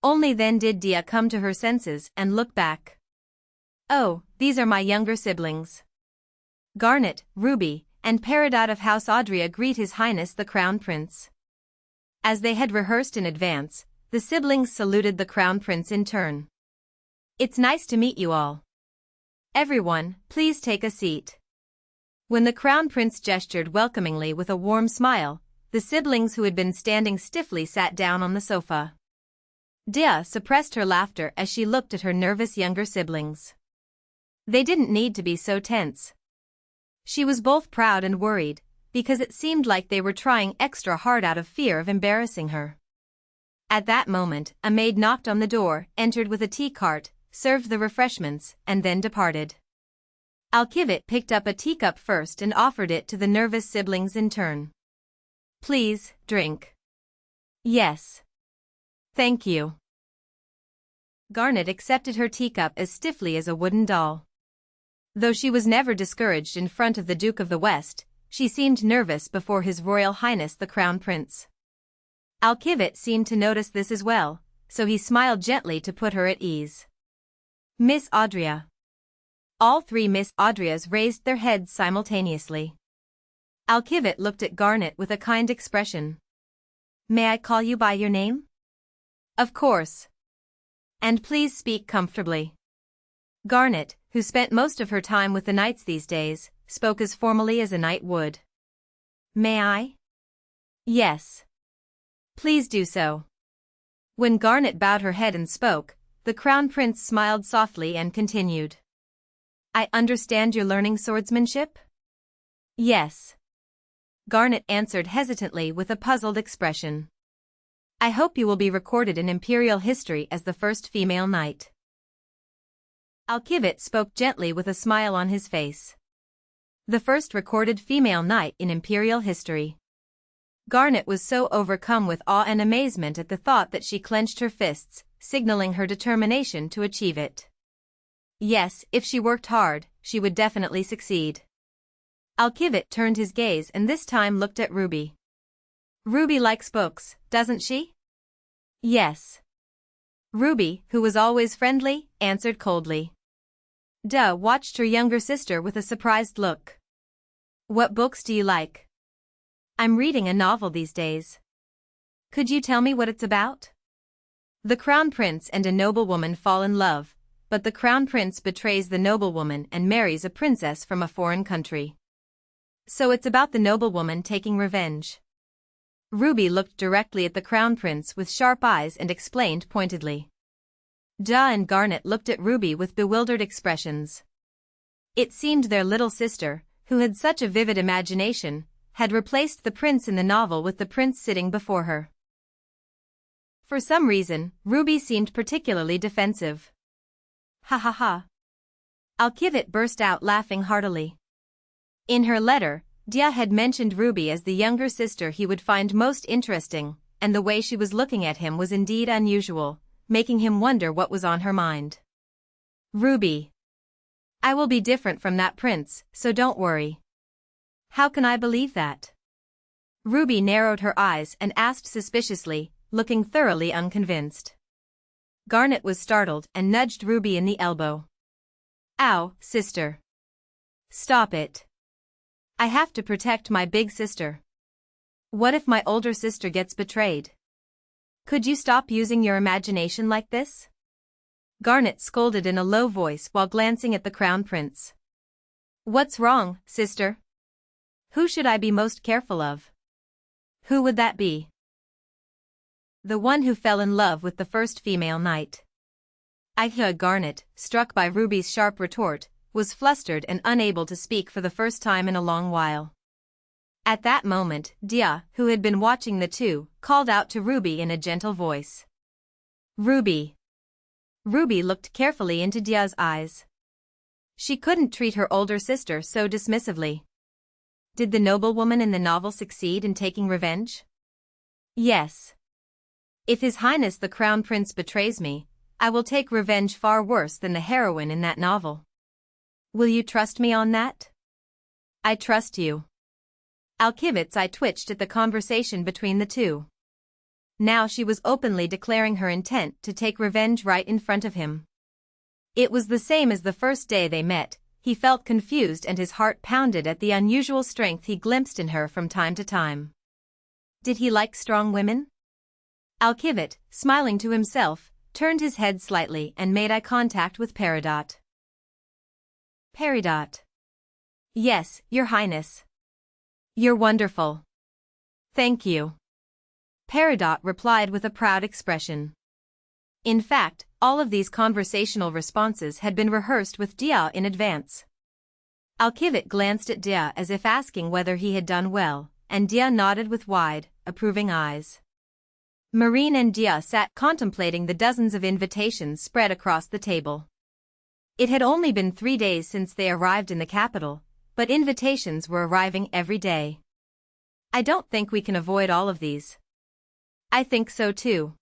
Only then did Dia come to her senses and look back. Oh, these are my younger siblings. Garnet, Ruby, and Peridot of House Adria greet His Highness the Crown Prince. As they had rehearsed in advance, the siblings saluted the Crown Prince in turn. It's nice to meet you all. Everyone, please take a seat. When the Crown Prince gestured welcomingly with a warm smile, the siblings who had been standing stiffly sat down on the sofa. Dia suppressed her laughter as she looked at her nervous younger siblings. They didn't need to be so tense. She was both proud and worried, because it seemed like they were trying extra hard out of fear of embarrassing her. At that moment, a maid knocked on the door, entered with a tea cart, served the refreshments, and then departed. Alkivit picked up a teacup first and offered it to the nervous siblings in turn. Please, drink. Yes. Thank you. Garnet accepted her teacup as stiffly as a wooden doll. Though she was never discouraged in front of the Duke of the West, she seemed nervous before His Royal Highness the Crown Prince. Alkivit seemed to notice this as well, so he smiled gently to put her at ease. Miss Adria. All three Miss Adrias raised their heads simultaneously. Alkivit looked at Garnet with a kind expression. May I call you by your name? Of course. And please speak comfortably. Garnet, who spent most of her time with the knights these days, spoke as formally as a knight would. May I? Yes. Please do so. When Garnet bowed her head and spoke, the Crown Prince smiled softly and continued. I understand you're learning swordsmanship? Yes. Garnet answered hesitantly with a puzzled expression. I hope you will be recorded in imperial history as the first female knight. Alkivit spoke gently with a smile on his face. The first recorded female knight in imperial history. Garnet was so overcome with awe and amazement at the thought that she clenched her fists, signaling her determination to achieve it. Yes, if she worked hard, she would definitely succeed. Alkivit turned his gaze and this time looked at Ruby. Ruby likes books, doesn't she? Yes. Ruby, who was always friendly, answered coldly. Duh watched her younger sister with a surprised look. What books do you like? I'm reading a novel these days. Could you tell me what it's about? The Crown Prince and a noblewoman fall in love, but the Crown Prince betrays the noblewoman and marries a princess from a foreign country. So it's about the noblewoman taking revenge. Ruby looked directly at the Crown Prince with sharp eyes and explained pointedly. Duh and Garnet looked at Ruby with bewildered expressions. It seemed their little sister, who had such a vivid imagination, had replaced the prince in the novel with the prince sitting before her. For some reason, Ruby seemed particularly defensive. Ha ha ha. Alkivit burst out laughing heartily. In her letter, Dia had mentioned Ruby as the younger sister he would find most interesting, and the way she was looking at him was indeed unusual, making him wonder what was on her mind. Ruby. I will be different from that prince, so don't worry. How can I believe that? Ruby narrowed her eyes and asked suspiciously, looking thoroughly unconvinced. Garnet was startled and nudged Ruby in the elbow. Ow, sister. Stop it. I have to protect my big sister. What if my older sister gets betrayed? Could you stop using your imagination like this? Garnet scolded in a low voice while glancing at the Crown Prince. What's wrong, sister? Who should I be most careful of? Who would that be? The one who fell in love with the first female knight. Garnet, struck by Ruby's sharp retort, was flustered and unable to speak for the first time in a long while. At that moment, Dia, who had been watching the two, called out to Ruby in a gentle voice. Ruby. Ruby looked carefully into Dia's eyes. She couldn't treat her older sister so dismissively. Did the noblewoman in the novel succeed in taking revenge? Yes. If His Highness the Crown Prince betrays me, I will take revenge far worse than the heroine in that novel. Will you trust me on that? I trust you. Alkivit's eye twitched at the conversation between the two. Now she was openly declaring her intent to take revenge right in front of him. It was the same as the first day they met. He felt confused and his heart pounded at the unusual strength he glimpsed in her from time to time. Did he like strong women? Alkivit, smiling to himself, turned his head slightly and made eye contact with Peridot. Peridot. Yes, Your Highness. You're wonderful. Thank you. Peridot replied with a proud expression. In fact, all of these conversational responses had been rehearsed with Dia in advance. Alkivit glanced at Dia as if asking whether he had done well, and Dia nodded with wide, approving eyes. Marin and Dia sat contemplating the dozens of invitations spread across the table. It had only been 3 days since they arrived in the capital, but invitations were arriving every day. I don't think we can avoid all of these. I think so too.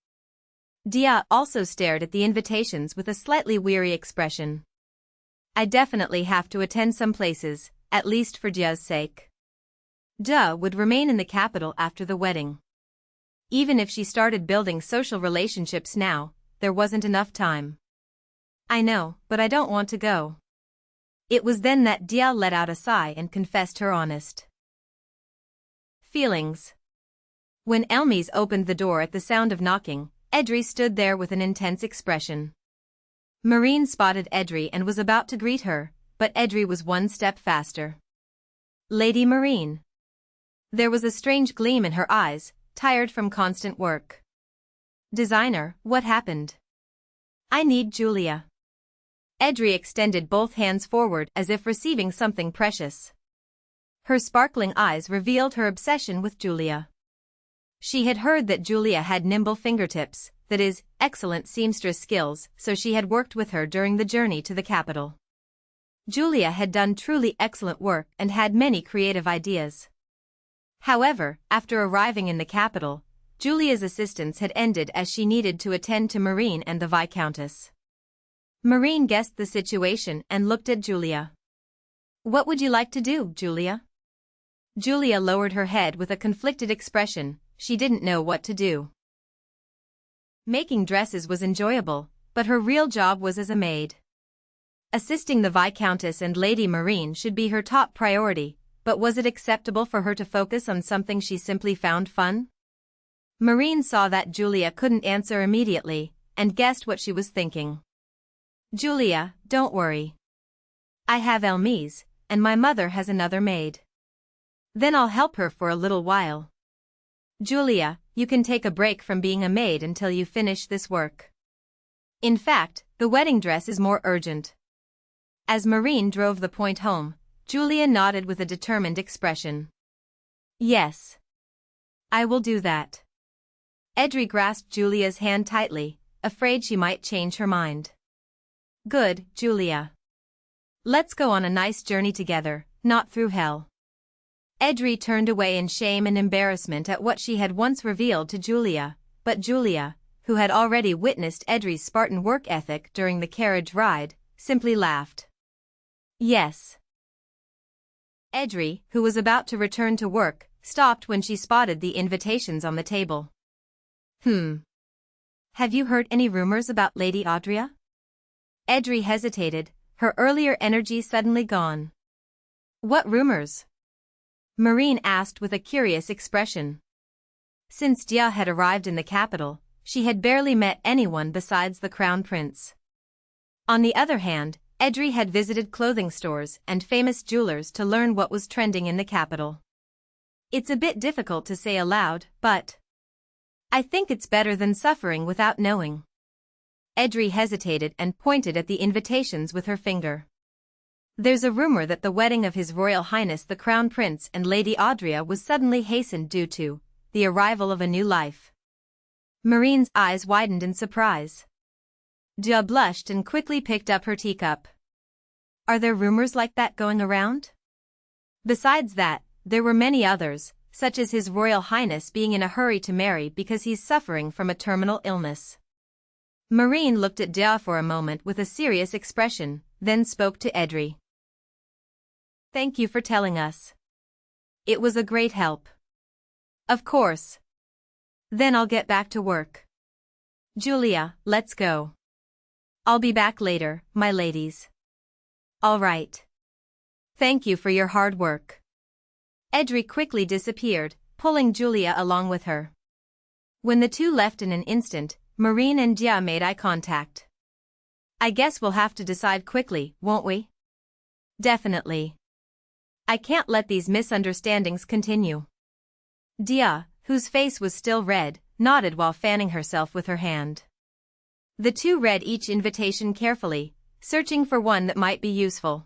Dia also stared at the invitations with a slightly weary expression. I definitely have to attend some places, at least for Dia's sake. Dia would remain in the capital after the wedding. Even if she started building social relationships now, there wasn't enough time. I know, but I don't want to go. It was then that Dia let out a sigh and confessed her honest feelings. When Elmise opened the door at the sound of knocking, Adria stood there with an intense expression. Marin spotted Adria and was about to greet her, but Adria was one step faster. Lady Marin. There was a strange gleam in her eyes, tired from constant work. Designer, what happened? I need Julia. Adria extended both hands forward as if receiving something precious. Her sparkling eyes revealed her obsession with Julia. She had heard that Julia had nimble fingertips, that is, excellent seamstress skills, so she had worked with her during the journey to the capital. Julia had done truly excellent work and had many creative ideas. However, after arriving in the capital, Julia's assistance had ended as she needed to attend to Marin and the Viscountess. Marin guessed the situation and looked at Julia. What would you like to do, Julia? Julia lowered her head with a conflicted expression. She didn't know what to do. Making dresses was enjoyable, but her real job was as a maid. Assisting the Viscountess and Lady Marin should be her top priority, but was it acceptable for her to focus on something she simply found fun? Marin saw that Julia couldn't answer immediately, and guessed what she was thinking. Julia, don't worry. I have Elmise, and my mother has another maid. Then I'll help her for a little while. Julia, you can take a break from being a maid until you finish this work. In fact, the wedding dress is more urgent. As Marin drove the point home, Julia nodded with a determined expression. Yes. I will do that. Adria grasped Julia's hand tightly, afraid she might change her mind. Good, Julia. Let's go on a nice journey together, not through hell. Adria turned away in shame and embarrassment at what she had once revealed to Julia, but Julia, who had already witnessed Adria's Spartan work ethic during the carriage ride, simply laughed. Yes. Adria, who was about to return to work, stopped when she spotted the invitations on the table. Have you heard any rumors about Lady Adria? Adria hesitated, her earlier energy suddenly gone. What rumors? Marin asked with a curious expression. Since Dia had arrived in the capital, she had barely met anyone besides the Crown Prince. On the other hand, Adria had visited clothing stores and famous jewelers to learn what was trending in the capital. It's a bit difficult to say aloud, but I think it's better than suffering without knowing. Adria hesitated and pointed at the invitations with her finger. There's a rumor that the wedding of His Royal Highness the Crown Prince and Lady Adria was suddenly hastened due to the arrival of a new life. Marin's eyes widened in surprise. Dia blushed and quickly picked up her teacup. Are there rumors like that going around? Besides that, there were many others, such as His Royal Highness being in a hurry to marry because he's suffering from a terminal illness. Marin looked at Dia for a moment with a serious expression, then spoke to Adria. Thank you for telling us. It was a great help. Of course. Then I'll get back to work. Julia, let's go. I'll be back later, my ladies. All right. Thank you for your hard work. Adria quickly disappeared, pulling Julia along with her. When the two left in an instant, Marin and Dia made eye contact. I guess we'll have to decide quickly, won't we? Definitely. I can't let these misunderstandings continue. Dia, whose face was still red, nodded while fanning herself with her hand. The two read each invitation carefully, searching for one that might be useful.